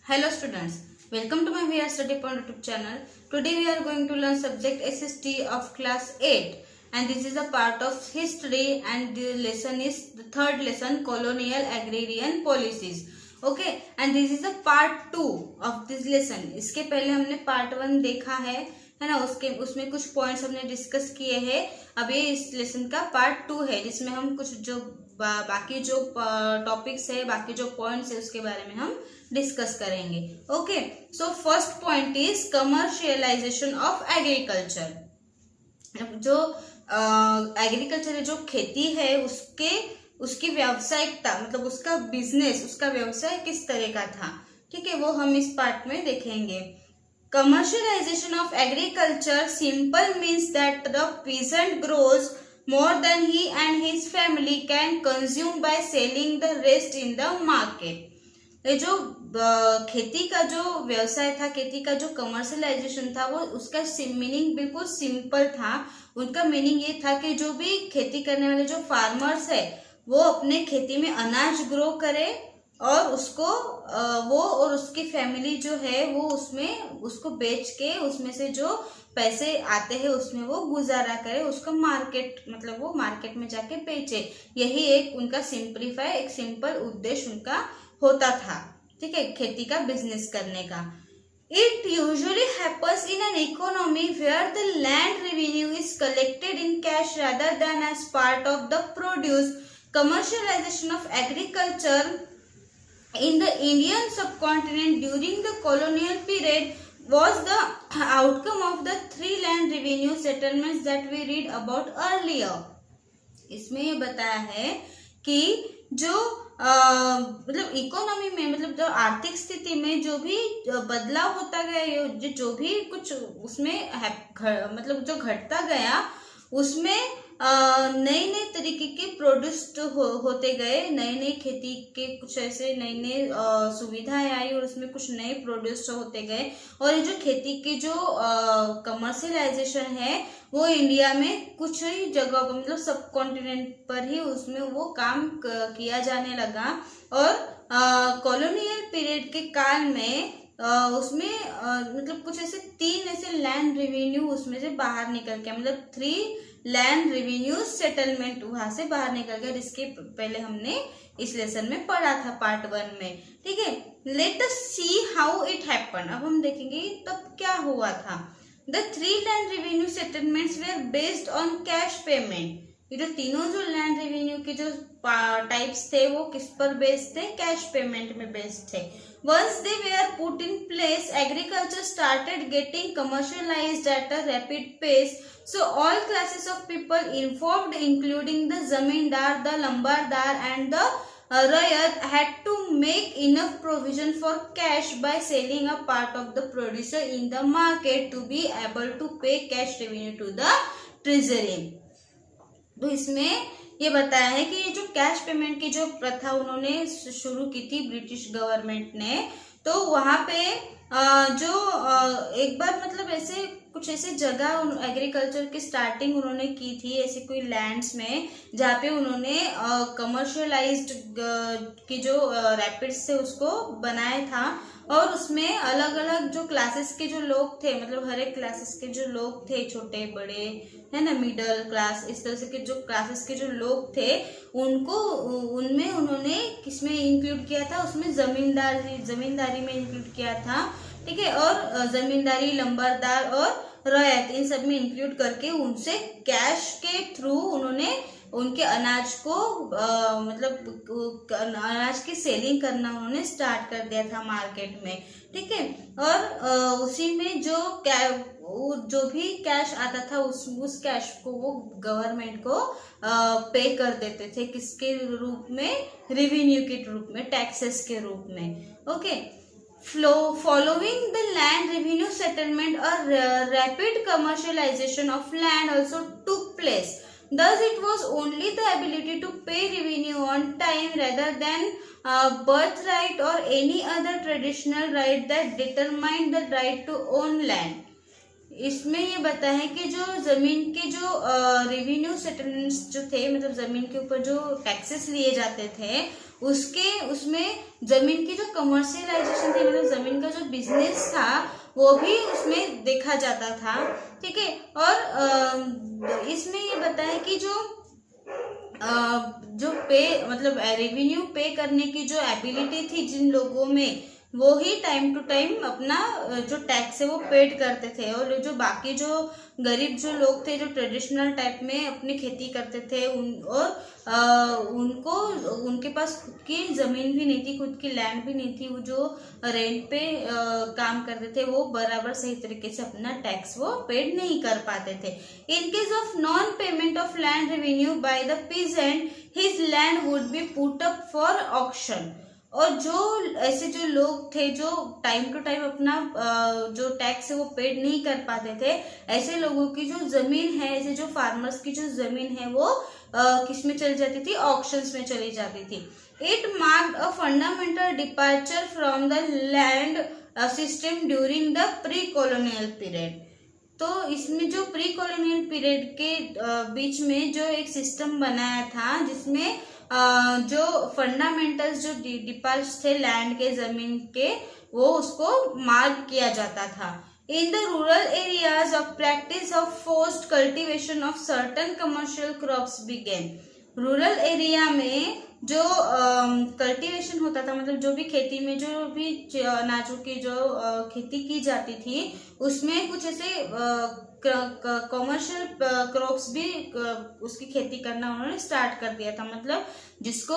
Hello students, welcome to my VR Study Point YouTube channel. Today we are going to learn subject SST of class 8 and this is a part of history and the lesson is the third lesson, colonial agrarian policies. Okay, and this is a part 2 of this lesson. इसके पहले हमने part 1 देखा है ना, उसमें कुछ points हमने discuss किए हैं. अब ये इस लेसन का पार्ट 2 है जिसमें हम कुछ जो बाकी जो टॉपिक्स है, बाकी जो पॉइंट्स है उसके बारे में हम डिस्कस करेंगे. Okay, so first point is commercialisation of agriculture. जो एग्रीकल्चर जो खेती है उसकी व्यावसायिकता, मतलब उसका बिजनेस, उसका व्यवसाय किस तरह का था, ठीक है, वो हम इस पार्ट में देखेंगे. Commercialization of agriculture simple means that the peasant grows more than he and his family can consume by selling the rest in the market. ये जो खेती का जो व्यवसाय था, खेती का जो कमर्शियलाइजेशन था, वो उसका मीनिंग बिल्कुल सिंपल था. उनका मीनिंग ये था कि जो भी खेती करने वाले जो फार्मर्स है वो अपने खेती में अनाज ग्रो करे और उसको वो और उसकी फैमिली जो है वो उसको बेच के उसमें से जो पैसे आते हैं उसमें वो गुजारा करे, उसको मार्केट, मतलब वो मार्केट में जाके बेचे. यही एक उनका एक सिंपल उद्देश्य उनका होता था, ठीक है, खेती का बिजनेस करने का. It usually happens in an economy where the land revenue is collected in cash rather than as part of the produce. Commercialization of agriculture in the Indian subcontinent during the colonial period was the outcome of the 3 land revenue settlements that we read about earlier. इसमें ये बताया है कि जो मतलब economy में, मतलब जो आर्थिक स्थिति में जो भी बदलाव होता गया, जो भी कुछ उसमें मतलब जो घटता गया, उसमें नए नए तरीके के प्रोड्यूस होते गए, नए नए खेती के कुछ ऐसे नए सुविधाएं आई और उसमें कुछ नए प्रोड्यूस होते गए. और ये जो खेती के जो कमर्शियलाइजेशन है वो इंडिया में कुछ ही जगह पर, मतलब सब कॉन्टिनेंट पर ही उसमें वो काम किया जाने लगा. और कॉलोनियल पीरियड के काल में उसमें मतलब कुछ ऐसे 3 ऐसे लैंड रेवेन्यू उसमें से बाहर निकल के, मतलब 3 लैंड रेवेन्यू सेटलमेंट वहां से बाहर निकल गया, जिसके पहले हमने इस लेसन में पढ़ा था पार्ट 1 में, ठीक है. Let us see how it happen. अब हम देखेंगे तब क्या हुआ था. The 3 land revenue settlements were based on cash payment. ये जो तीनों जो लैंड रेवेन्यू के जो टाइप्स थे वो किस पर बेस्ड थे, कैश पेमेंट में बेस्ड थे. Once they were put in place, agriculture started getting commercialized at a rapid pace. So all classes of people involved, including the zamindar, the lambardar, and the rayat, had to make enough provision for cash by selling a part of the producer in the market to be able to pay cash revenue to the treasury. तो इसमें ये बताया है कि ये जो cash payment की जो प्रथा उन्होंने शुरू की थी ब्रिटिश गवर्नमेंट ने, तो वहां पे जो एक बार मतलब ऐसे कुछ ऐसे जगह एग्रीकल्चर की स्टार्टिंग उन्होंने की थी, ऐसे कोई लैंड्स में जहाँ पे उन्होंने कमर्शियलाइज्ड की जो रैपिड्स से उसको बनाया था. और उसमें अलग अलग जो क्लासेस के जो लोग थे, मतलब हर एक क्लासेस के जो लोग थे, छोटे बड़े है ना, मिडिल क्लास, इस तरह से के जो क्लासेस के जो लोग थे उनमें उन्होंने किसमें इंक्लूड किया था, उसमें जमींदारी में इंक्लूड किया था, ठीक है. और जमींदारी, लंबरदार और रैयत, इन सब में इंक्लूड करके उनसे कैश के थ्रू उन्होंने उनके अनाज को मतलब अनाज की सेलिंग करना उन्होंने स्टार्ट कर दिया था मार्केट में, ठीक है. और उसी में जो भी कैश आता था उस कैश को वो गवर्नमेंट को पे कर देते थे, किसके रूप में, रेवेन्यू के रूप में, टैक्सेस के रूप में. Okay, following the land revenue settlement, a rapid commercialization of land also took place. Thus, it was only the ability to pay revenue on time rather than birthright or any other traditional right that determined the right to own land. इसमें ये बताया है कि जो जमीन के जो revenue settlements जो थे, मतलब जमीन के ऊपर जो टैक्सेस लिए जाते थे, उसमें जमीन की जो कमर्शियलाइजेशन थी, मतलब जमीन का जो बिजनेस था वो भी उसमें देखा जाता था। ठीक है। और इसमें ये बताया कि जो पे मतलब रेवेन्यू पे करने की जो एबिलिटी थी जिन लोगों में, वो ही टाइम टू टाइम अपना जो टैक्स है वो पेड करते थे। और जो बाकी जो गरीब जो लोग थे, जो ट्रेडिशनल टाइप में अपनी खेती करते थे, उनको उनके पास खुद की जमीन भी नहीं थी, खुद की लैंड भी नहीं थी, वो जो रेंट पे काम करते थे वो बराबर सही तरीके से अपना टैक्स वो पेड नहीं कर पाते थे। In case of non payment of land revenue by the peasant, his land would be put up for auction. और जो ऐसे जो लोग थे जो टाइम टू टाइम अपना जो टैक्स है वो पेड नहीं कर पाते थे, ऐसे लोगों की जो जमीन है, ऐसे जो फार्मर्स की जो जमीन है वो किस में चली जाती थी, ऑक्शंस में चली जाती थी। It marked a fundamental departure from the land system during the pre colonial period. तो इसमें जो प्री कॉलोनियल पीरियड के बीच में जो एक सिस्टम बनाया था, जिसमें जो फंडामेंटल्स जो डिपार्ट्स थे लैंड के, जमीन के, वो उसको मार्क किया जाता था। In the rural areas of practice of forced cultivation of certain commercial crops began. Rural area में जो कल्टीवेशन होता था, मतलब जो भी खेती में जो भी अनाजों की जो खेती की जाती थी, उसमें कुछ ऐसे कमर्शियल क्रॉप्स भी उसकी खेती करना उन्होंने स्टार्ट कर दिया था। मतलब जिसको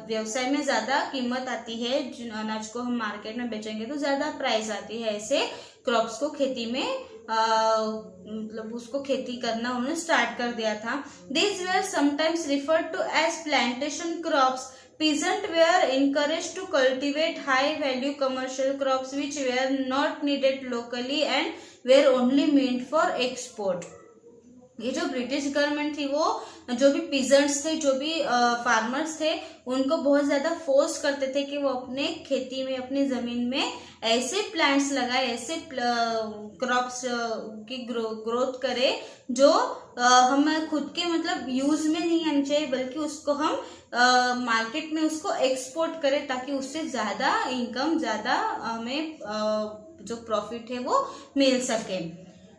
व्यवसाय में ज्यादा कीमत आती है, जिन अनाज को हम मार्केट में बेचेंगे तो ज्यादा प्राइस आती है, ऐसे क्रॉप्स को खेती में मतलब उसको खेती करना उन्होंने स्टार्ट कर दिया था। These were sometimes referred to as plantation crops. Peasants were encouraged to cultivate high-value commercial crops which were not needed locally and were only meant for export. ये जो ब्रिटिश गवर्नमेंट थी वो जो भी पीजेंट्स थे, जो भी फार्मर्स थे, उनको बहुत ज्यादा फोर्स करते थे कि वो अपने खेती में, अपनी जमीन में ऐसे प्लांट्स लगाए, ऐसे क्रॉप्स की ग्रोथ करे जो हम खुद के मतलब यूज में नहीं आनी चाहिए, बल्कि उसको हम मार्केट में उसको एक्सपोर्ट करें, ताकि उससे ज्यादा इनकम, ज्यादा हमें जो प्रॉफिट है वो मिल सके।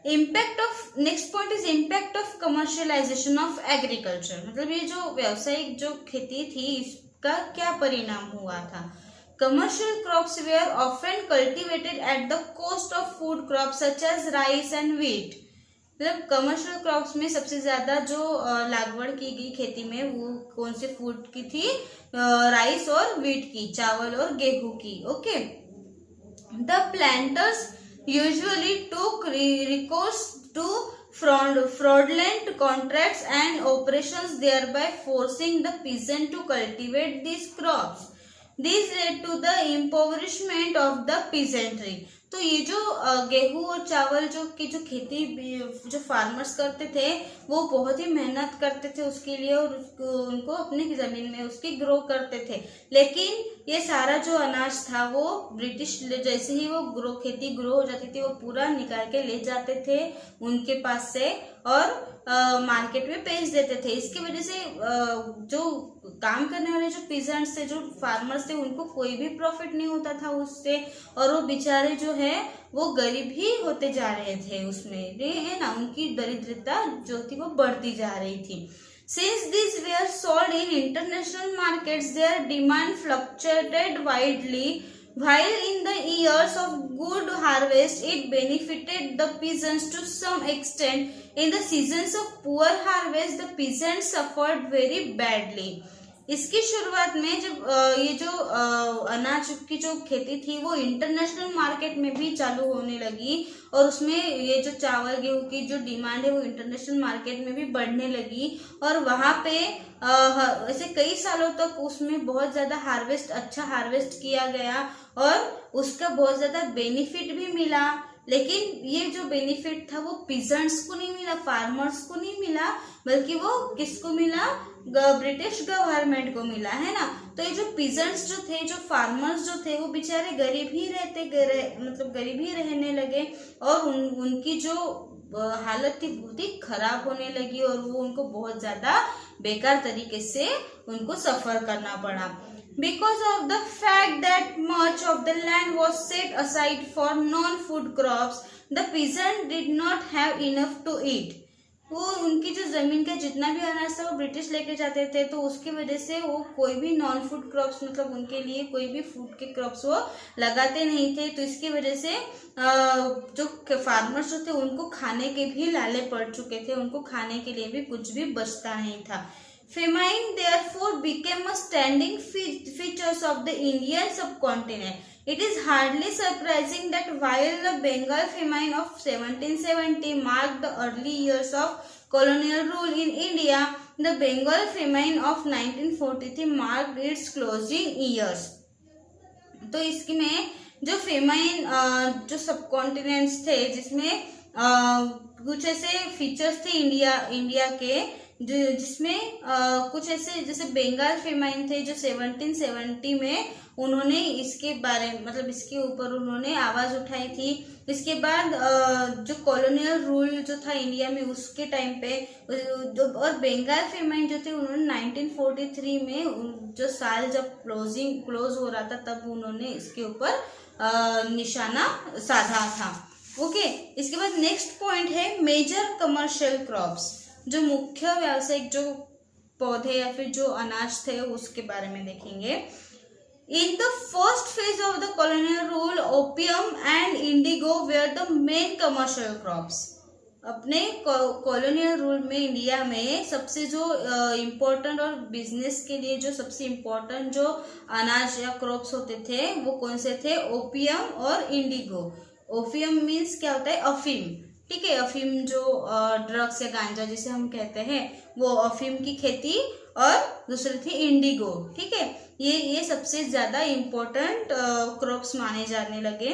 Impact of next point is impact of commercialisation of agriculture. मतलब ये जो व्यावसायिक जो खेती थी, इसका क्या परिणाम हुआ था। Commercial crops were often cultivated at the cost of food crops such as rice and wheat. मतलब कमर्शियल क्रॉप्स में सबसे ज्यादा जो लागवड़ की गई खेती में वो कौन से फूड की थी, राइस और व्हीट की, चावल और गेहूं की। Okay. The planters usually took recourse to fraudulent contracts and operations, thereby forcing the peasant to cultivate these crops. This led to the impoverishment of the peasantry. तो ये जो गेहूं और चावल जो खेती जो फार्मर्स करते थे, वो बहुत ही मेहनत करते थे उसके लिए, और उनको अपनी जमीन में उसकी ग्रो करते थे। लेकिन ये सारा जो अनाज था वो ब्रिटिश जैसे ही वो खेती ग्रो हो जाती थी, वो पूरा निकाल के ले जाते थे उनके पास से और मार्केट में बेच देते थे। इसकी वजह से जो काम करने वाले जो पीजेंट्स थे, जो फार्मर्स थे, उनको कोई भी प्रॉफिट नहीं होता था उससे, और वो बेचारे जो है वो गरीब ही होते जा रहे थे उसमें, है ना, उनकी दरिद्रता जो थी वो बढ़ती जा रही थी। Since these were sold in international markets, their demand fluctuated widely. While in the years of good harvest, it benefited the peasants to some extent. In the seasons of poor harvest, the peasants suffered very badly. इसकी शुरुआत में जब ये जो अनाज की जो खेती थी वो इंटरनेशनल मार्केट में भी चालू होने लगी, और उसमें ये जो चावल गेहूं की जो डिमांड है वो इंटरनेशनल मार्केट में भी बढ़ने लगी, और वहां पे ऐसे कई सालों तक उसमें बहुत ज्यादा अच्छा हार्वेस्ट किया गया और उसका बहुत ज्यादा बेनिफिट भी मिला। लेकिन ये जो बेनिफिट था वो पीजेंट्स को नहीं मिला, फार्मर्स को नहीं मिला, बल्कि वो किसको मिला, ब्रिटिश गवर्नमेंट को मिला, है ना। तो ये जो पीजेंट्स जो थे, जो फार्मर्स जो थे, वो बेचारे गरीब ही मतलब गरीब ही रहने लगे और उनकी जो हालत थी बहुत ही खराब होने लगी और वो उनको बहुत ज्यादा बेकार तरीके से उनको सफर करना पड़ा। Because of the fact that much of the land was set aside for non-food crops, the peasant did not have enough to eat. वो उनकी जो जमीन का जितना भी अनाज था वो ब्रिटिश लेके जाते थे, तो उसकी वजह से वो कोई भी नॉन फूड क्रॉप्स मतलब उनके लिए कोई भी फूड के क्रॉप्स वो लगाते नहीं थे। तो इसकी वजह से जो फार्मर्स जो थे उनको खाने के भी लाले पड़ चुके थे, उनको खाने के लिए भी कुछ भी बचता नहीं था। Famine therefore became a standing features of the Indian subcontinent. It is hardly surprising that while the Bengal famine of 1770 marked the early years of colonial rule in India, the Bengal famine of 1943 marked its closing years. तो इसमें जो famine जो सबकॉन्टिनेंट्स थे जिसमें कुछ ऐसे features थे India के जिसमें कुछ ऐसे जैसे बंगाल फेमाइन थे जो 1770 में उन्होंने इसके बारे मतलब इसके ऊपर उन्होंने आवाज उठाई थी। इसके बाद जो कॉलोनियल रूल जो था इंडिया में उसके टाइम पे और बंगाल फेमाइन जो थे उन्होंने 1943 में जो साल जब क्लोज हो रहा था तब उन्होंने इसके ऊपर निशाना साधा था। ओके, इसके बाद नेक्स्ट पॉइंट है मेजर कमर्शियल क्रॉप्स, जो मुख्य व्यावसायिक जो पौधे या फिर जो अनाज थे उसके बारे में देखेंगे। In the first phase of the colonial rule, opium and indigo were the main commercial crops. अपने कॉलोनियल रूल में इंडिया में सबसे जो इम्पोर्टेंट और बिजनेस के लिए जो सबसे इम्पोर्टेंट जो अनाज या क्रॉप्स होते थे वो कौन से थे, ओपियम और इंडिगो। ओपियम मीन्स क्या होता है, अफीम, ठीक है, अफीम जो ड्रग्स या गांजा जिसे हम कहते हैं वो अफीम की खेती, और दूसरी थी इंडिगो, ठीक है। ये सबसे ज्यादा इम्पोर्टेंट क्रॉप्स माने जाने लगे।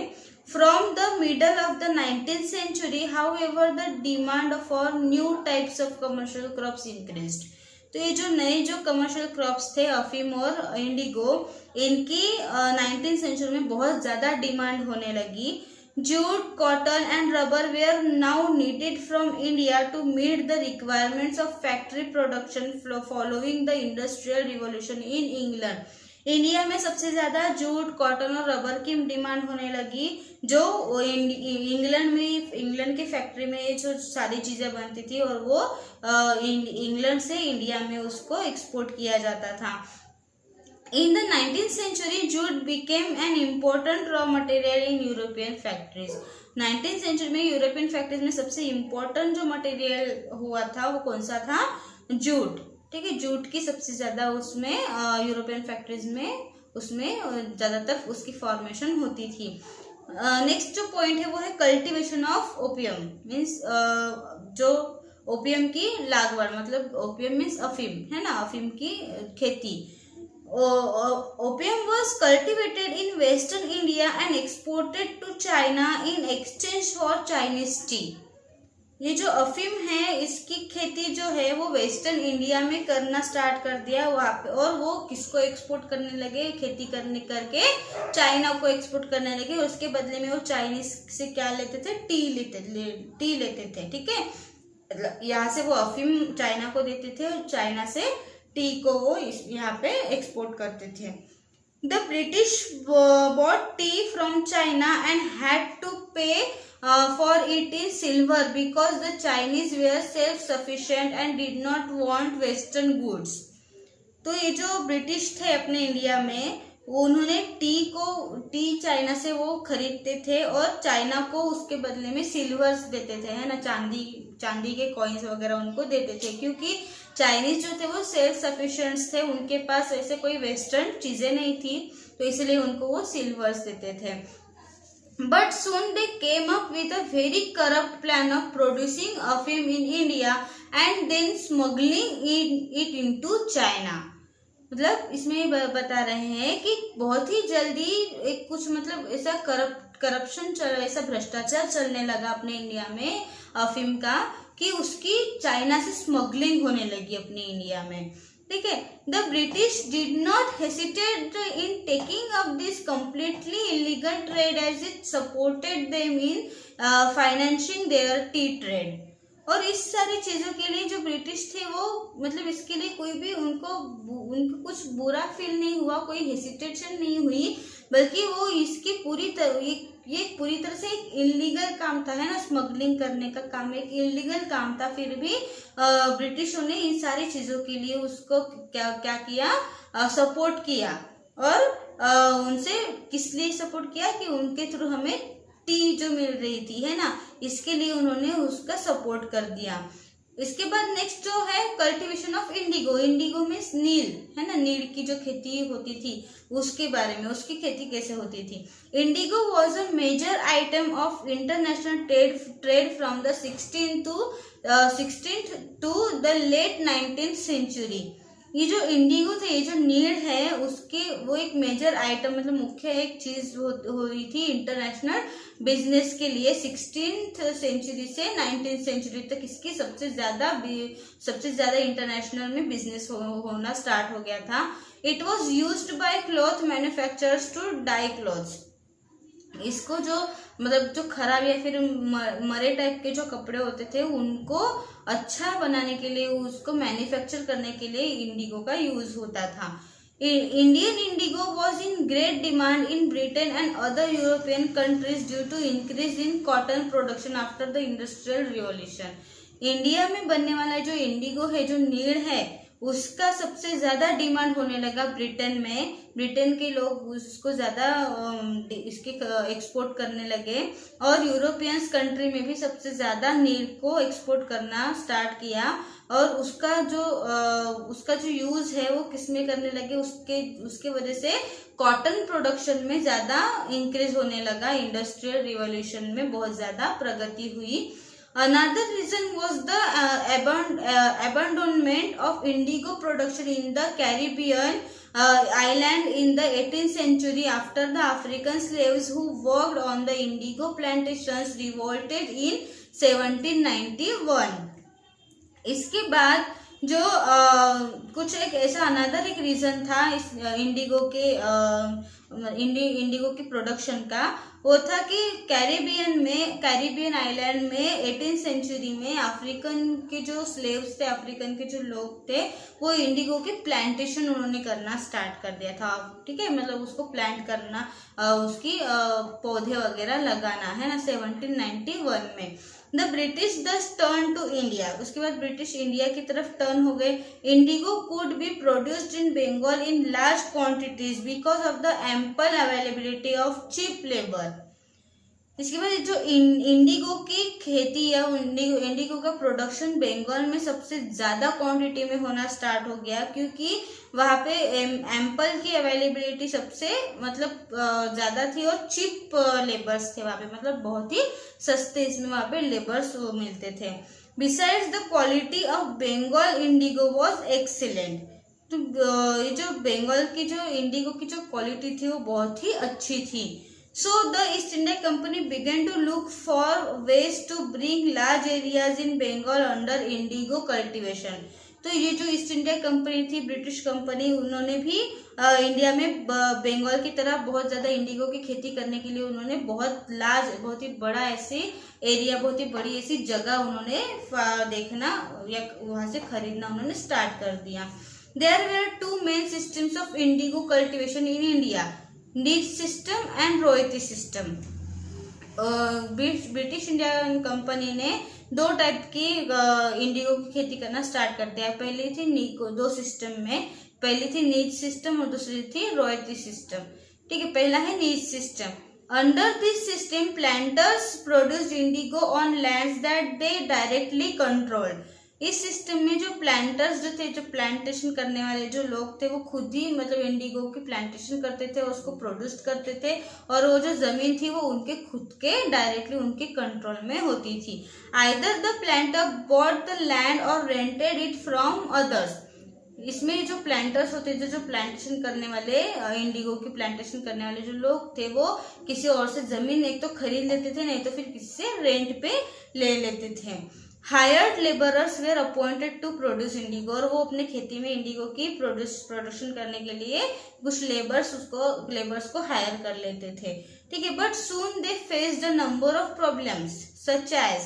From the middle of the 19th century, however, the demand for new types of commercial crops increased. तो ये जो नए जो कमर्शियल क्रॉप्स थे अफीम और इंडिगो, इनकी 19th सेंचुरी में बहुत ज्यादा डिमांड होने लगी। Jute, cotton and rubber were now needed from India to meet the requirements of factory production following the Industrial Revolution in England. India में सबसे ज्यादा जूट, कॉटन और रबर की डिमांड होने लगी, जो इंग्लैंड की फैक्ट्री में ये जो सारी चीजें बनती थी और वो इंग्लैंड से इंडिया में उसको एक्सपोर्ट किया जाता था। In the 19th century, jute became an important raw material in European factories. 19th century में यूरोपियन फैक्ट्रीज में सबसे इम्पोर्टेंट जो मटेरियल हुआ था वो कौन सा था, जूट, ठीक है। जूट की सबसे ज्यादा उसमें यूरोपियन फैक्ट्रीज में उसमें ज्यादातर उसकी फॉर्मेशन होती थी। नेक्स्ट जो पॉइंट है वो है कल्टीवेशन ऑफ ओपियम, मीन्स जो ओपियम की लागवड़, मतलब ओपियम मीन्स अफीम, है ना, अफीम की खेती। Opium was cultivated in Western India and exported to China in exchange for Chinese tea. ये जो अफीम है इसकी खेती जो है वो वेस्टर्न इंडिया में करना स्टार्ट कर दिया वहाँ पे, और वो किसको एक्सपोर्ट करने लगे, खेती करके चाइना को एक्सपोर्ट करने लगे। उसके बदले में वो चाइनीज से क्या लेते थे, टी लेते थे, ठीक है। यहाँ से वो अफीम चाइना को देते थे और चाइना से टी को वो यहाँ पे एक्सपोर्ट करते थे। The British bought tea from China and had to pay for it in silver because the Chinese were self sufficient and did not want western goods. तो ये जो ब्रिटिश थे अपने इंडिया में उन्होंने टी चाइना से वो खरीदते थे और चाइना को उसके बदले में सिल्वर्स देते थे, है ना, चांदी के कॉइन्स वगैरह उनको देते थे, क्योंकि चाइनीज जो थे वो सेल्फ सफिशिएंट थे, उनके पास ऐसे कोई वेस्टर्न चीजें नहीं थी, तो इसलिए उनको वो सिल्वर्स देते थे। But soon they came up with a very corrupt plan of producing afeem in India and then smuggling it into China. मतलब इसमें बता रहे हैं कि बहुत ही जल्दी एक कुछ मतलब ऐसा करप्शन ऐसा भ्रष्टाचार चलने लगा अपने इंडिया में अफीम का, कि उसकी चाइना से स्मगलिंग होने लगी अपने इंडिया में, ठीक है। The British did not hesitate in taking up this completely illegal trade as it supported them in financing their tea trade. और इस सारी चीजों के लिए जो ब्रिटिश थे वो मतलब इसके लिए कोई भी उनको कुछ बुरा फील नहीं हुआ, कोई हेसिटेशन नहीं हुई, बल्कि वो इसकी ये पूरी तरह से एक इलीगल काम था, है ना, स्मगलिंग करने का काम एक इलीगल काम था। फिर भी ब्रिटिशों ने इन सारी चीजों के लिए उसको क्या किया, सपोर्ट किया। और उनसे किस लिए सपोर्ट किया कि उनके थ्रू हमें टी जो मिल रही थी, है ना, इसके लिए उन्होंने उसका सपोर्ट कर दिया। इसके बाद नेक्स्ट जो है cultivation of indigo. Indigo means neel, है ना, नील की जो खेती होती थी उसके बारे में, उसकी खेती कैसे होती थी। Indigo was a major item of international trade from the 16th to the late 19th century. ये जो इंडिगो थे, ये जो नील है, उसके वो एक मेजर आइटम मतलब मुख्य एक चीज हुई थी इंटरनेशनल बिजनेस के लिए। 16th सेंचुरी से 19th सेंचुरी तक इसकी सबसे ज्यादा इंटरनेशनल में बिजनेस होना स्टार्ट हो गया था। It was used by cloth manufacturers to dye cloths. इसको जो मतलब जो खराब या फिर मरे टाइप के जो कपड़े होते थे उनको अच्छा बनाने के लिए, उसको मैन्युफैक्चर करने के लिए इंडिगो का यूज होता था। Indian indigo was in great demand in Britain and other European countries due to increase in cotton production after the industrial revolution. India में बनने वाला जो इंडिगो है, जो नील है, उसका सबसे ज्यादा डिमांड होने लगा ब्रिटेन में। ब्रिटेन के लोग उसको ज्यादा इसके एक्सपोर्ट करने लगे और यूरोपियंस कंट्री में भी सबसे ज्यादा नील को एक्सपोर्ट करना स्टार्ट किया। और उसका जो यूज है वो किसमें करने लगे, उसके वजह से कॉटन प्रोडक्शन में ज्यादा इंक्रीज होने लगा। इंडस्ट्रियल रिवॉल्यूशन में बहुत ज्यादा प्रगति हुई। Another reason was the abandonment of indigo production in the Caribbean island in the 18th century after the African slaves who worked on the indigo plantations revolted in 1791। इसके बाद जो कुछ एक ऐसा अनदर एक रीजन था इस इंडिगो के प्रोडक्शन का, वो था कि कैरिबियन आइलैंड में 18th सेंचुरी में अफ्रीकन के जो स्लेव्स थे, अफ्रीकन के जो लोग थे, वो इंडिगो के प्लांटेशन उन्होंने करना स्टार्ट कर दिया था, ठीक है, मतलब उसको प्लांट करना, उसकी पौधे वगैरह लगाना, है ना, 1791 में। The British thus turn to India. उसके बाद ब्रिटिश इंडिया की तरफ टर्न हो गए। Indigo could be produced in Bengal in large quantities because of the ample availability of cheap labour. इसके बाद जो इंडिगो की खेती या इंडिगो का प्रोडक्शन बंगाल में सबसे ज्यादा क्वांटिटी में होना स्टार्ट हो गया, क्योंकि वहाँ पे एम्पल की अवेलेबिलिटी सबसे मतलब ज्यादा थी और चीप लेबर्स थे वहाँ पे, मतलब बहुत ही सस्ते इसमें वहाँ पे लेबर्स मिलते थे। Besides the quality of Bengal indigo was excellent. तो ये जो बंगाल की जो इंडिगो की जो क्वालिटी थी वो बहुत ही अच्छी थी। So the East India Company began to look for ways to bring large areas in Bengal under indigo cultivation। तो ये जो ईस्ट इंडिया कंपनी थी, ब्रिटिश कंपनी, उन्होंने भी इंडिया में बंगाल की तरह बहुत ज्यादा इंडिगो की खेती करने के लिए उन्होंने बहुत ही बड़ा ऐसे एरिया, बहुत ही बड़ी ऐसी जगह उन्होंने देखना या वहां से खरीदना उन्होंने स्टार्ट कर दिया। There were two main systems of indigo cultivation in India, नीच system and royalty system. British Indian company ने दो टाइप की इंडिगो की खेती करना स्टार्ट कर दिया। पहली थी दो सिस्टम में, पहली थी नीच सिस्टम और दूसरी थी रॉयल्टी सिस्टम, ठीक है। पहला है नीच system. Under this system planters produced Indigo on lands that they directly controlled. इस सिस्टम में जो प्लांटर्स जो थे, जो प्लांटेशन करने वाले जो लोग थे, वो खुद ही मतलब इंडिगो की प्लांटेशन करते थे और उसको प्रोड्यूस करते थे, और वो जो जमीन थी वो उनके खुद के डायरेक्टली उनके कंट्रोल में होती थी। Either the planter bought the land और रेंटेड इट फ्रॉम अदर्स। इसमें जो प्लांटर्स होते थे, जो प्लांटेशन करने वाले, इंडिगो की प्लांटेशन करने वाले जो लोग थे, वो किसी और से जमीन एक तो खरीद लेते थे, नहीं तो फिर किसी से रेंट पे ले लेते थे। Hired labourers were appointed to produce indigo, और वो अपने खेती में इंडिगो की प्रोडक्शन करने के लिए कुछ लेबर्स को हायर कर लेते थे, ठीक है। But soon they faced a number of problems such as,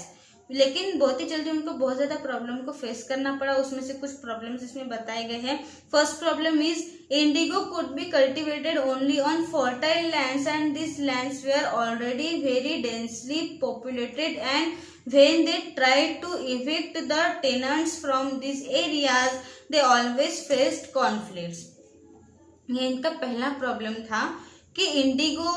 लेकिन बहुत ही जल्दी उनको बहुत ज्यादा प्रॉब्लम को फेस करना पड़ा। उसमें से कुछ प्रॉब्लम्स इसमें बताए गए हैं। First problem is indigo could be cultivated only on fertile lands and this lands were already very densely populated, and when they tried to evict the tenants from these areas they always faced conflicts। ये इनका पहला problem था कि Indigo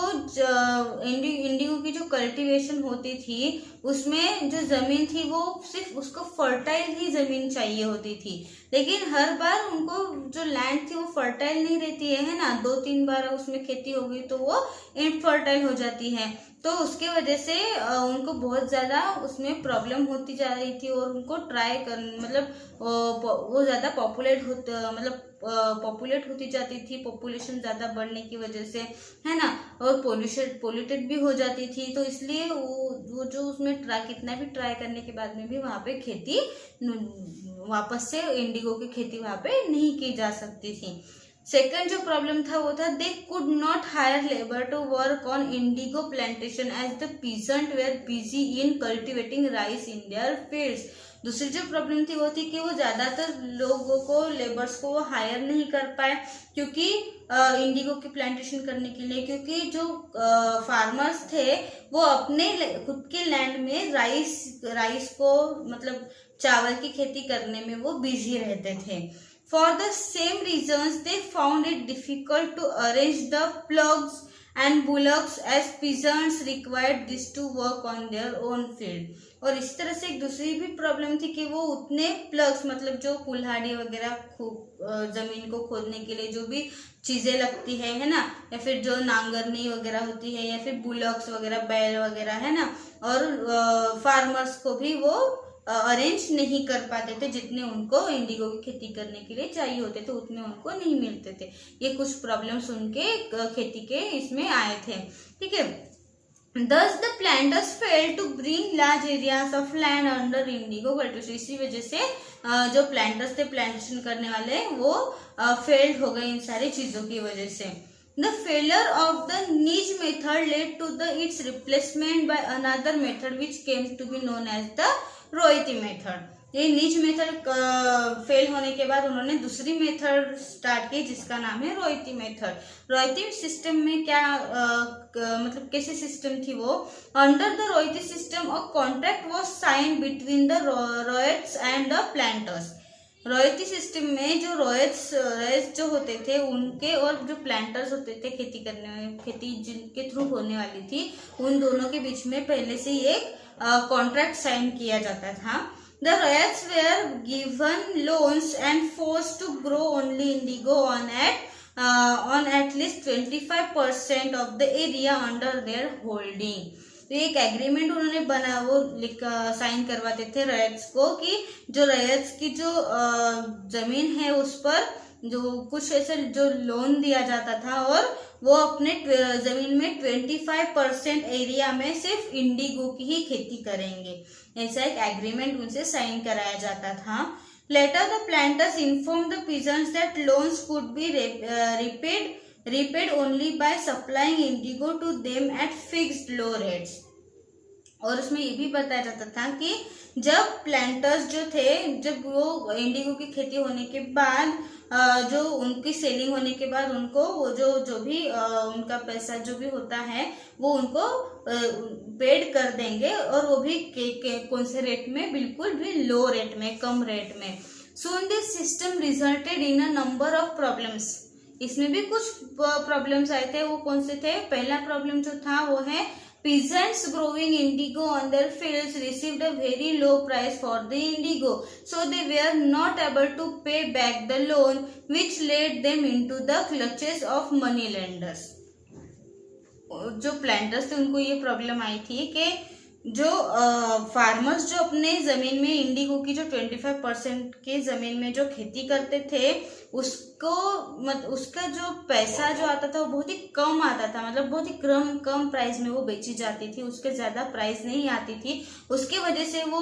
की जो cultivation होती थी उसमें जो जमीन थी वो सिर्फ उसको फर्टाइल ही जमीन चाहिए होती थी, लेकिन हर बार उनको जो लैंड थी वो फर्टाइल नहीं रहती है ना, 2-3 बार उसमें खेती हो गई तो वो इनफर्टाइल हो जाती है। तो उसके वजह से उनको बहुत ज़्यादा उसमें प्रॉब्लम होती जा रही थी, और उनको वो ज़्यादा पॉपुलेट होती जाती थी, पॉपुलेशन ज़्यादा बढ़ने की वजह से, है ना, और पोल्यूटेड भी हो जाती थी। तो इसलिए वो जो उसमें कितना भी ट्राई करने के बाद में भी वहाँ पे खेती वापस से इंडिगो की खेती वहाँ पे नहीं की जा सकती थी। सेकंड जो प्रॉब्लम था वो था they could not hire labour to work on indigo plantation as the peasant were busy in cultivating rice in their fields. दूसरी जो प्रॉब्लम थी वो थी कि वो ज्यादातर लोगों को, लेबर्स को वो हायर नहीं कर पाए क्योंकि इंडिगो की प्लांटेशन करने के लिए, क्योंकि जो फार्मर्स थे वो अपने खुद के लैंड में राइस को मतलब चावल की खेती करने में वो बिजी रहते थे। For the same reasons, they found it difficult to arrange the plugs and bullocks as peasants required this to work on their own field। और इस तरह से एक दूसरी भी प्रॉब्लम थी कि वो उतने प्लग्स मतलब जो कुल्हाड़ी वगैरह जमीन को खोदने के लिए जो भी चीजें लगती है ना, या फिर जो नांगरनी वगैरह होती है, या फिर बुलॉक्स वगैरह, बैल वगैरह, है ना, और फार्मर्स को भी वो अरेंज नहीं कर पाते थे, जितने उनको इंडिगो की खेती करने के लिए चाहिए होते थे उतने उनको नहीं मिलते थे। ये कुछ प्रॉब्लम्स उनके खेती के इसमें आए थे, ठीक है। Thus the planters failed to bring large areas of land under indigo cultivation। इसी वजह से जो प्लांटर्स थे, प्लांटेशन करने वाले, वो फेल्ड हो गए इन सारी चीजों की वजह से। The failure of the niche method led to its replacement by another method which came to be known as the ryoti method. ये नीच मेथड फेल होने के बाद उन्होंने दूसरी मेथड स्टार्ट की जिसका नाम है रोयती मेथड। रोयती सिस्टम में क्या मतलब कैसे सिस्टम थी वो? Under the ryoti system a contract was sign between the ryots and the planters. Royalty system में जो रॉयट्स जो होते थे उनके और जो प्लांटर्स होते थे खेती जिनके थ्रू होने वाली थी, उन दोनों के बीच में पहले से ही एक कॉन्ट्रैक्ट साइन किया जाता था। The ryots were given loans and force to grow only indigo on at least 25% of the area under their holding. तो एक एग्रीमेंट उन्होंने बना, वो साइन करवाते थे रॉयट्स को कि जो रॉयट्स की जो जमीन है उस पर जो कुछ ऐसे जो लोन दिया जाता था, और वो अपने जमीन में 25% एरिया में सिर्फ इंडिगो की ही खेती करेंगे। ऐसा एक एग्रीमेंट उनसे साइन कराया जाता था। Later the planters inform the peasants that loans could be repaid only by supplying indigo to them at fixed low rates। और उसमें ये भी बताया जाता था कि जब प्लांटर्स जो थे, जब वो इंडिगो की खेती होने के बाद जो उनकी सेलिंग होने के बाद उनको वो जो भी उनका पैसा जो भी होता है वो उनको पेड कर देंगे, और वो भी कौन से रेट में? बिल्कुल भी लो रेट में, कम रेट में। Soon this system resulted in a number of problems। इसमें भी कुछ प्रॉब्लम्स आए थे। वो कौन से थे? पहला प्रॉब्लम जो था वो है peasants growing indigo on their fields received a very low price for the indigo, so they were not able to pay back the loan, which led them into the clutches of money lenders। जो planters थे उनको ये problem आई थी कि जो farmers जो अपने जमीन में इंडिगो की जो 25% के जमीन में जो खेती करते थे, उसका जो पैसा जो आता था वो बहुत ही कम आता था, मतलब बहुत ही कम प्राइस में वो बेची जाती थी, उसके ज्यादा प्राइस नहीं आती थी। उसके वजह से वो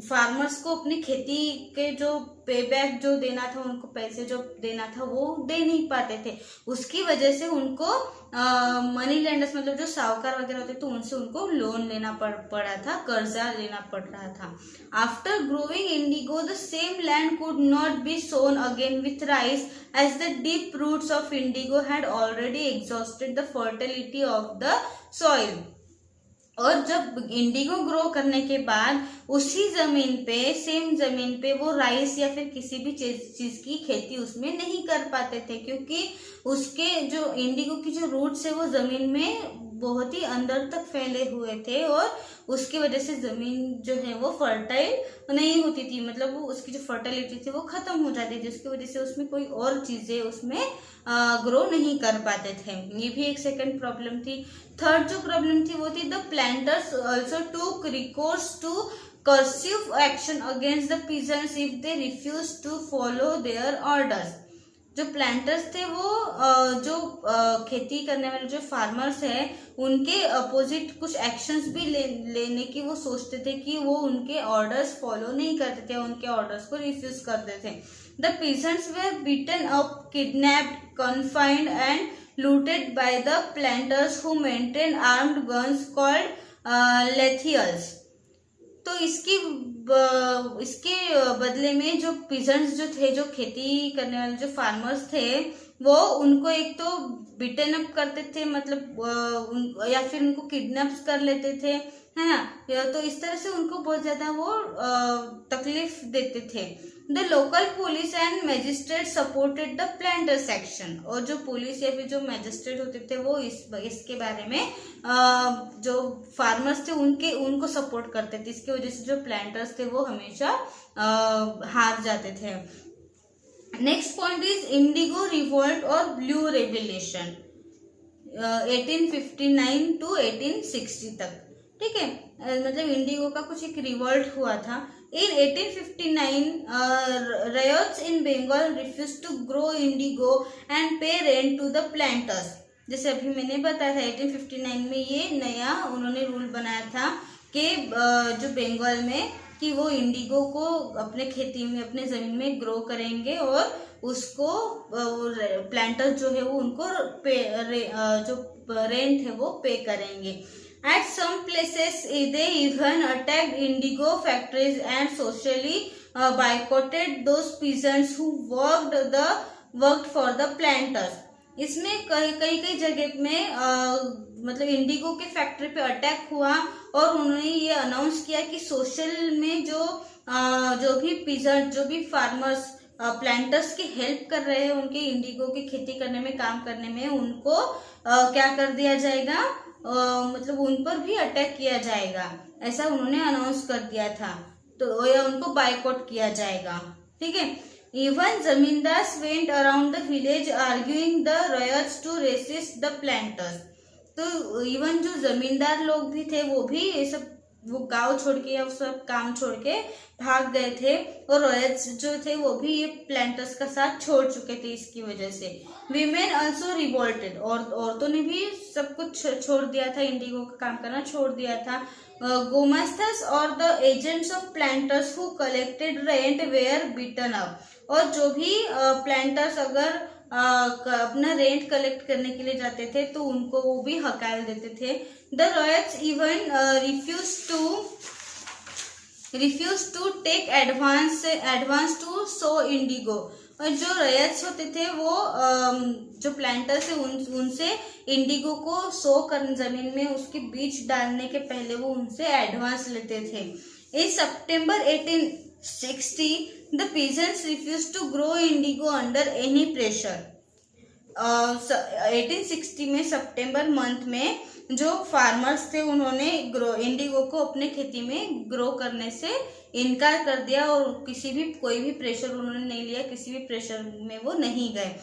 फार्मर्स को अपनी खेती के जो पे बैक जो देना था, उनको पैसे जो देना था वो दे नहीं पाते थे। उसकी वजह से उनको मनी लेंडर्स मतलब जो साहूकार वगैरह होते थे उनसे उनको लोन लेना पड़ा था, कर्जा लेना पड़ रहा था। After growing indigo the same land could not be sown again with rice as the deep roots of indigo had already exhausted the fertility of the soil. और जब इंडिगो ग्रो करने के बाद उसी जमीन पे, सेम जमीन पे वो राइस या फिर किसी भी चीज की खेती उसमें नहीं कर पाते थे, क्योंकि उसके जो इंडिगो की जो रूट्स है वो जमीन में बहुत ही अंदर तक फैले हुए थे और उसकी वजह से जमीन जो है वो फर्टाइल नहीं होती थी, मतलब वो उसकी जो फर्टिलिटी थी वो खत्म हो जाती थी, जिसकी वजह से उसमें कोई और चीजें उसमें ग्रो नहीं कर पाते थे। ये भी एक सेकंड प्रॉब्लम थी। थर्ड जो प्रॉब्लम थी वो थी the planters also took recourse to coercive action against the peasants if they refuse to follow their orders. जो प्लांटर्स थे वो जो खेती करने वाले जो फार्मर्स हैं उनके अपोजिट कुछ एक्शंस भी लेने की वो सोचते थे कि वो उनके ऑर्डर्स फॉलो नहीं करते थे, उनके ऑर्डर्स को रिफ्यूज करते थे। The peasants were beaten up, kidnapped, confined and looted by the planters who maintained armed guns called lethials। तो इसके बदले में जो पीजेंट्स जो थे, जो खेती करने वाले जो फार्मर्स थे, वो उनको एक तो बीटन अप करते थे, मतलब या फिर उनको किडनैप कर लेते थे, है ना, तो इस तरह से उनको बहुत ज्यादा वो तकलीफ देते थे। The local police and magistrate supported the planters action. और जो पुलिस या फिर जो मैजिस्ट्रेट होते थे वो इसके बारे में जो फार्मर्स थे उनको सपोर्ट करते थे। इसकी वजह से जो प्लांटर्स थे वो हमेशा हार जाते थे। Next point is Indigo revolt और ब्लू रेवोल्यूशन 1859 टू 1860 तक। ठीक है, मतलब इंडिगो का कुछ एक रिवोल्ट हुआ था। In 1859, riots in Bengal refused to grow indigo and pay rent to the planters। जैसे अभी मैंने बताया था 1859 में ये नया उन्होंने रूल बनाया था कि जो बंगाल में कि वो इंडिगो को अपने खेती में, अपने जमीन में ग्रो करेंगे और उसको प्लांटर्स जो है वो उनको जो रेंट है वो पे करेंगे। At some places, they even attacked indigo factories and socially boycotted those peasants who worked for the planters। इसमें कई जगह में मतलब इंडिगो के फैक्ट्री पे अटैक हुआ और उन्होंने ये अनाउंस किया कि सोशल में जो भी पीजेंट, जो भी फार्मर्स प्लांटर्स की हेल्प कर रहे हैं, उनके इंडिगो की खेती करने में, काम करने में, उनको क्या कर दिया जाएगा, मतलब उन पर भी अटैक किया जाएगा, ऐसा उन्होंने अनाउंस कर दिया था, तो या उनको बायकॉट किया जाएगा। ठीक है, even zamindars went around the village arguing the ryots to resist the planters. तो इवन जो जमींदार लोग भी थे वो भी ये सब, वो गांव छोड़ के या सब काम छोड़ के भाग गए थे और रॉयट्स जो थे वो भी ये प्लांटर्स का साथ छोड़ चुके थे। इसकी वजह से वीमेन ऑल्सो रिवोल्टेड, और औरतों ने भी सब कुछ छोड़ दिया था, इंडिगो का काम करना छोड़ दिया था। गोमास्तर्स और the agents of planters who collected rent were beaten up. और जो भी प्लांटर्स अगर अपना रेंट कलेक्ट करने के लिए जाते थे तो उनको वो भी हकाल देते थे। The ryots even refuse to take advance to sow indigo. और जो रॉयट्स होते थे वो जो प्लांटर्स है उनसे इंडिगो को सो कर जमीन में उसके बीज डालने के पहले वो उनसे एडवांस लेते थे। इन सितंबर 1860 the peasants refused to grow indigo under any pressure। 1860 में सितंबर मंथ में जो फार्मर्स थे उन्होंने इंडिगो को अपने खेती में ग्रो करने से इनकार कर दिया और कोई भी प्रेशर उन्होंने नहीं लिया, किसी भी प्रेशर में वो नहीं गए।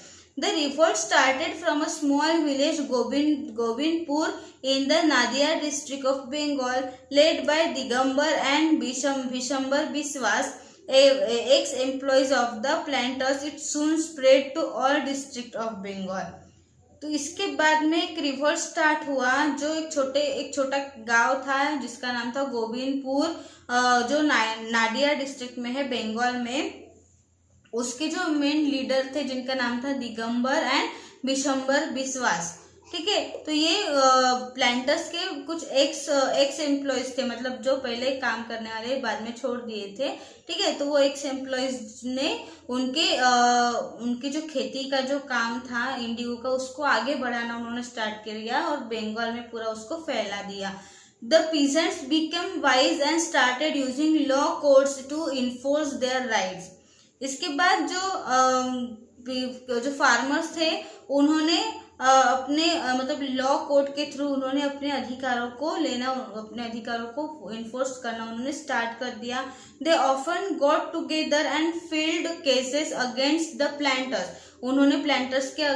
The revolt started from a small village Gobindpur in the Nadia district of Bengal, led by Digambar and Bishambar Biswas, ex-employees of the planters. It soon spread to all districts of Bengal. तो इसके बाद में एक revolt start हुआ जो एक छोटा गांव था जिसका नाम था गोविंदपुर, जो नाडिया डिस्ट्रिक्ट में है बंगाल में। उसके जो मेन लीडर थे जिनका नाम था दिगंबर एंड बिशंबर बिस्वास। ठीक है, तो ये प्लांटर्स के कुछ एक्स एम्प्लॉयज थे, मतलब जो पहले काम करने वाले बाद में छोड़ दिए थे। ठीक है, तो वो एक्स एम्प्लॉयज ने उनके जो खेती का जो काम था इंडिगो का, उसको आगे बढ़ाना उन्होंने स्टार्ट किया और बंगाल में पूरा उसको फैला दिया। The peasants became wise and started using law courts to enforce their rights. इसके बाद जो फार्मर्स थे उन्होंने अपने मतलब लॉ कोर्ट के थ्रू उन्होंने अपने अधिकारों को इन्फोर्स करना उन्होंने स्टार्ट कर दिया। They often got together and filed cases against the planters. उन्होंने प्लांटर्स के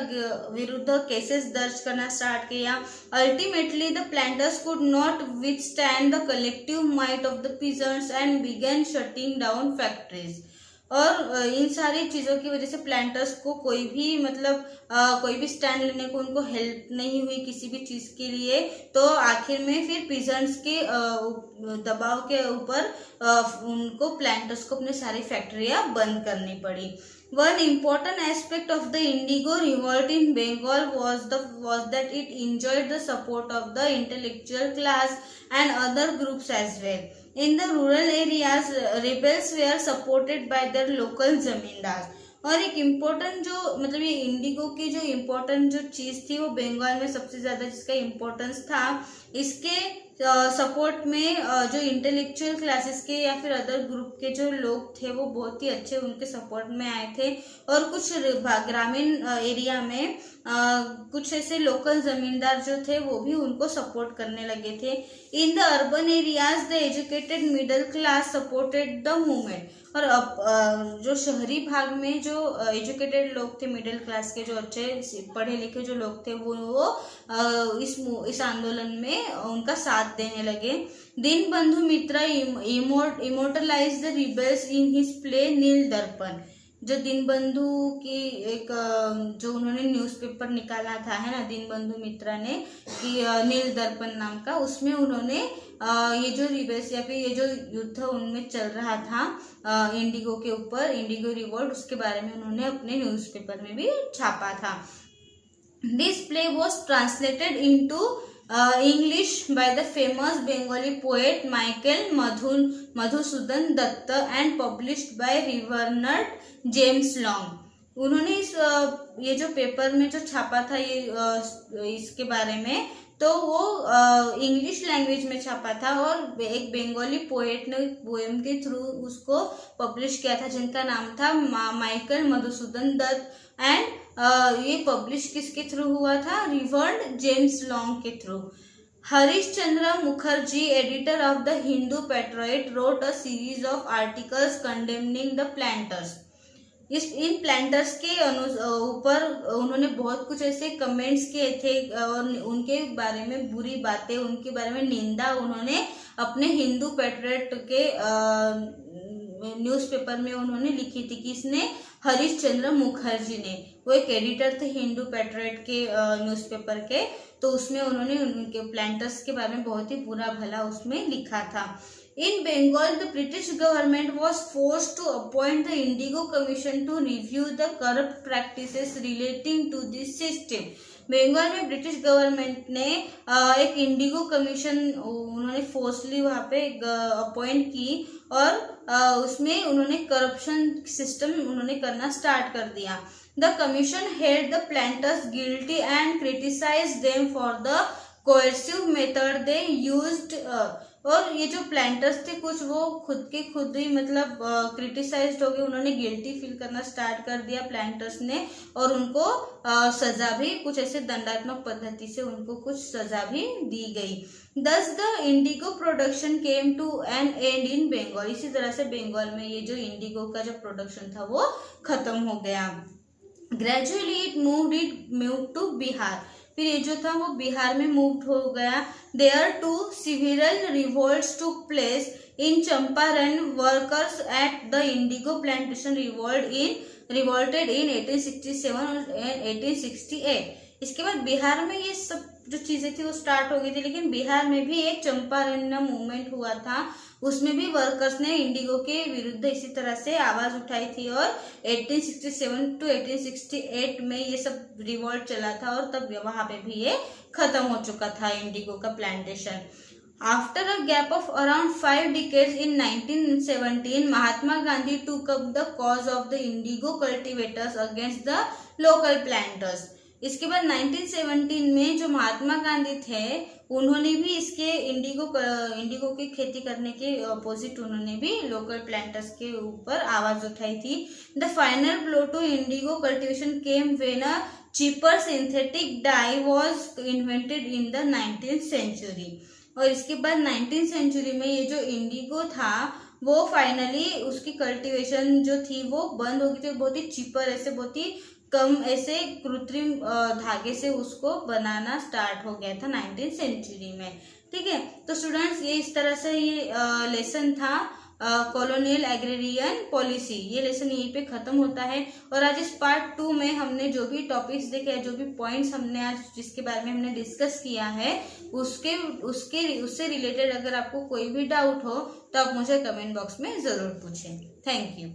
विरुद्ध केसेस दर्ज करना स्टार्ट किया। Ultimately the planters could not withstand the collective might of the peasants and began shutting down factories. और इन सारी चीज़ों की वजह से प्लांटर्स को कोई भी स्टैंड लेने को उनको हेल्प नहीं हुई किसी भी चीज़ के लिए। तो आखिर में फिर पीजेंट्स के दबाव के ऊपर उनको प्लांटर्स को अपने सारी फैक्ट्रियाँ बंद करनी पड़ी। One important aspect of the Indigo revolt in Bengal was that it enjoyed the support of the intellectual class and other groups as well. In the rural areas, rebels were supported by their local zamindars. और एक important जो मतलब ये Indigo की जो important जो चीज़ थी वो बंगाल में सबसे ज़्यादा जिसका इम्पोर्टेंस था, इसके सपोर्ट में जो इंटेलेक्चुअल क्लासेस के या फिर अदर ग्रुप के जो लोग थे वो बहुत ही अच्छे उनके सपोर्ट में आए थे। और कुछ ग्रामीण एरिया में कुछ ऐसे लोकल जमींदार जो थे वो भी उनको सपोर्ट करने लगे थे। In the urban areas the educated middle class supported the movement. और अब जो शहरी भाग में जो एजुकेटेड लोग थे, मिडिल क्लास के जो अच्छे पढ़े लिखे जो लोग थे वो इस आंदोलन में उनका साथ देने लगे। Dinabandhu Mitra immortalize the rebels in his play Neel Darpan. जो दीनबंधु की एक जो उन्होंने न्यूज़पेपर निकाला था है ना दीनबंधु मित्रा ने कि नील दर्पण नाम का, उसमें उन्होंने ये जो रिबेल्स या फिर ये जो युद्ध उनमें चल रहा था इंडिगो के ऊपर, इंडिगो रिवोल्ट, उसके बारे में उन्होंने अपने न्यूज़पेपर में भी छापा था। This play was translated into English by the famous Bengali poet Michael Madhusudan Datta and published by Reverend James Long. उन्होंने ये जो पेपर में जो छापा था ये इसके बारे में, तो वो इंग्लिश लैंग्वेज में छापा था और एक बंगाली पोएट ने पोएम के थ्रू उसको पब्लिश किया था जिनका नाम था माइकल मधुसूदन दत्त। एंड ये पब्लिश किसके थ्रू हुआ था? रिवर्ड जेम्स लॉन्ग के through. Harish Chandra Mukherjee, editor of the Hindu Patriot, wrote a series of articles condemning the planters. इन प्लांटर्स के ऊपर उन्होंने बहुत कुछ ऐसे कमेंट्स किए थे और उनके बारे में बुरी बातें, उनके बारे में निंदा उन्होंने अपने हिंदू पेट्रियट के न्यूज़पेपर में उन्होंने लिखी थी। किसने? हरीश चंद्र मुखर्जी ने। वो एक एडिटर थे हिंदू पेट्रियट के न्यूज़पेपर के, तो उसमें उन्होंने उनके प्लांटर्स के बारे में बहुत ही बुरा भला उसमें लिखा था। In Bengal, the British government was forced to appoint the Indigo Commission to review the corrupt practices relating to this system. Bengal में ब्रिटिश गवर्नमेंट ने एक इंडिगो कमीशन उन्होंने फोर्सली वहाँ पे अपॉइंट की और उसमें उन्होंने करप्शन सिस्टम उन्होंने करना स्टार्ट कर दिया। The commission held the planters guilty and criticised them for the coercive method they used. और ये जो प्लांटर्स थे कुछ वो खुद ही मतलब क्रिटिसाइज्ड हो गए, उन्होंने गिल्टी फील करना स्टार्ट कर दिया प्लांटर्स ने और उनको सजा भी कुछ ऐसे दंडात्मक पद्धति से उनको कुछ सजा भी दी गई। Thus the indigo production came to an end in Bengal. इसी तरह से बंगाल में ये जो इंडिगो का जो प्रोडक्शन था वो खत्म हो गया। Gradually it move to Bihar, फिर ये जो था वो बिहार में मूव हो गया। There two civil revolts took place in Champaran, workers at the indigo plantation revolted in 1867 और 1868। इसके बाद बिहार में ये सब जो चीजें थी वो स्टार्ट हो गई थी, लेकिन बिहार में भी एक चंपारण मूवमेंट हुआ था, उसमें भी वर्कर्स ने इंडिगो के विरुद्ध इसी तरह से आवाज उठाई थी और 1867 टू 1868 में ये सब रिवॉल्ट चला था और तब वहां पे भी ये खत्म हो चुका था इंडिगो का plantation. After a gap of around 5 decades in 1917, Mahatma Gandhi took up the cause of the indigo cultivators against the local planters। इसके बाद 1917 में जो महात्मा गांधी थे उन्होंने भी इसके इंडिगो की खेती करने के अपोजिट उन्होंने भी लोकल प्लांटर्स के ऊपर आवाज उठाई थी। The final blow to indigo cultivation came when a cheaper synthetic dye was invented in the 19th century। और इसके बाद 19th सेंचुरी में ये जो इंडिगो था वो फाइनली उसकी कल्टीवेशन जो थी वो बंद हो गई थी। बहुत ही चीपर, ऐसे बहुत ही कम ऐसे कृत्रिम धागे से उसको बनाना स्टार्ट हो गया था 19th सेंचुरी में। ठीक है, तो स्टूडेंट्स ये इस तरह से ये लेसन था कॉलोनियल एग्रेरियन पॉलिसी। ये लेसन यहीं पे खत्म होता है। और आज इस पार्ट 2 में हमने जो भी टॉपिक्स देखे, जो भी पॉइंट्स हमने आज जिसके बारे में हमने डिस्कस किया है उससे रिलेटेड अगर आपको कोई भी डाउट हो तो आप मुझे कमेंट बॉक्स में जरूर पूछें। Thank you.